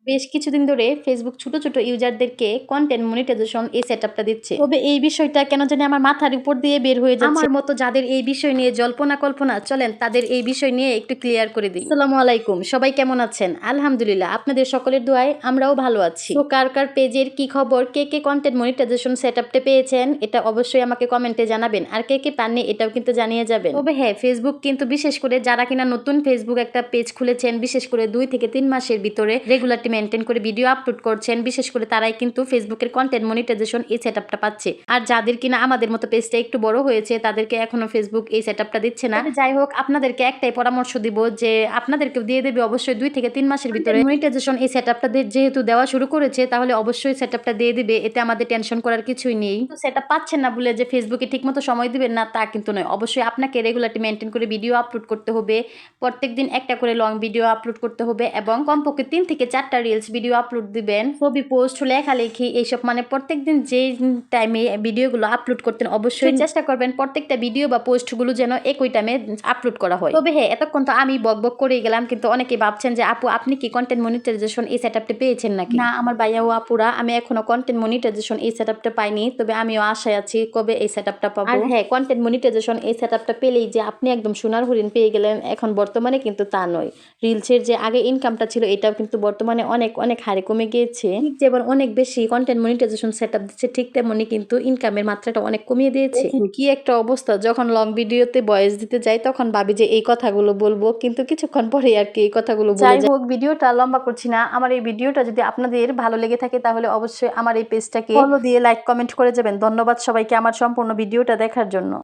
বেশ কিছুদিন ধরে ফেসবুক ছোট ছোট ইউজারদেরকে কন্টেন্ট মনিটাইজেশন এই সেটআপটা দিচ্ছে। তবে এই বিষয়টা কেন জানি আমার মাথার উপর দিয়ে বের হয়ে যাচ্ছে। আমার মতো যাদের এই বিষয় নিয়ে জল্পনা কল্পনা, চলেন তাদের এই বিষয় নিয়ে একটু ক্লিয়ার করে দিই। আসসালামু আলাইকুম, সবাই কেমন আছেন? আলহামদুলিল্লাহ, আপনাদের সকলের দোয়ায় আমরাও ভালো আছি। তো কার কার পেজের কি খবর, কে কে কন্টেন্ট মনিটাইজেশন সেটআপটা পেয়েছেন, এটা অবশ্যই আমাকে কমেন্টে জানাবেন। আর কে কে পাননি এটাও কিন্তু জানিয়ে যাবেন। তবে হ্যাঁ, ফেসবুক কিন্তু বিশেষ করে যারা কিনা নতুন ফেসবুক একটা পেজ খুলেছেন, বিশেষ করে 2 থেকে 3 মাসের ভিতরে রেগুলারলি মেনটেন করে ভিডিও আপলোড করছেন, বিশেষ করে তারাই কিন্তু ফেসবুকের কন্টেন্ট মনিটাইজেশন এই সেটআপটা পাচ্ছে। আর যাদের কিনা আমাদের মতো পেজটা একটু বড় হয়েছে তাদেরকে এখনো ফেসবুক এই সেটআপটা দিচ্ছে না। যাই হোক, আপনাদেরকে একটাই পরামর্শ দিব যে আপনাদেরকে দিয়ে দেবে অবশ্যই 2 থেকে 3 মাসের ভিতরে মনিটাইজেশন এই সেটআপটা যেহেতু দেওয়া শুরু করেছে, তাহলে অবশ্যই সেটআপটা দিয়ে দিবে। এতে আমাদের টেনশন করার কিছুই নেই। তো সেটআপ পাচ্ছেন না বলে যে ফেসবুকে ঠিকমতো সময় দিবেন না তা কিন্তু নয়। অবশ্যই আপনাকে রেগুলারলি মেনটেন করে ভিডিও আপলোড করতে হবে, প্রত্যেকদিন একটা করে লং ভিডিও আপলোড করতে হবে এবং কমপক্ষে 3 থেকে 4টা রিলস ভিডিও আপলোড দিবেন। ছবি পোস্ট, লেখালেখি এইসব মানে প্রত্যেকদিন যে টাইমে ভিডিওগুলো আপলোড করতেন অবশ্যই চেষ্টা করবেন প্রত্যেকটা ভিডিও বা পোস্টগুলো যেন একই টাইমে আপলোড করা হয়। তবে হ্যাঁ, এতক্ষণ তো আমি বকবক করেই গেলাম, কিন্তু অনেকেই ভাবছেন যে আপু আপনি কি কন্টেন্ট মনিটাইজেশন এই সেটআপটা পেয়েছেন নাকি? না আমার ভাইয়া ও আপুরা, আমি এখনো কন্টেন্ট মনিটাইজেশন এই সেটআপটা পাইনি, তবে আমিও আশায় আছি কবে এই সেটআপটা পাবো। আর হ্যাঁ, কন্টেন্ট মনিটাইজেশন এই সেটআপটা পেলেই যে আপনি একদম সোনার হরিণ পেয়ে গেলেন এখন বর্তমানে কিন্তু তা নয়। রিলসের যে আগে ইনকামটা ছিল এটাও কিন্তু বর্তমানে অনেক অনেক হারে কমে গিয়েছে। ঠিক যেমন অনেক বেশি কন্টেন্ট মনিটাইজেশন সেটআপ দিচ্ছে, ঠিক তেমনি কিন্তু ইনকামের মাত্রাটা অনেক কমিয়ে দিয়েছে। কি একটা অবস্থা, যখন লং ভিডিওতে ভয়েস দিতে যাই তখন ভাবি যে এই কথাগুলো বলবো, কিন্তু কিছুক্ষণ পরে আর কি এই কথাগুলো বলে যাই। যাই হোক, ভিডিওটা লম্বা করছি না। আমার এই ভিডিওটা যদি আপনাদের ভালো লেগে থাকে তাহলে অবশ্যই আমার এই পেজটাকে ফলো দিয়ে লাইক কমেন্ট করে যাবেন। ধন্যবাদ সবাইকে আমার সম্পূর্ণ ভিডিওটা দেখার জন্য।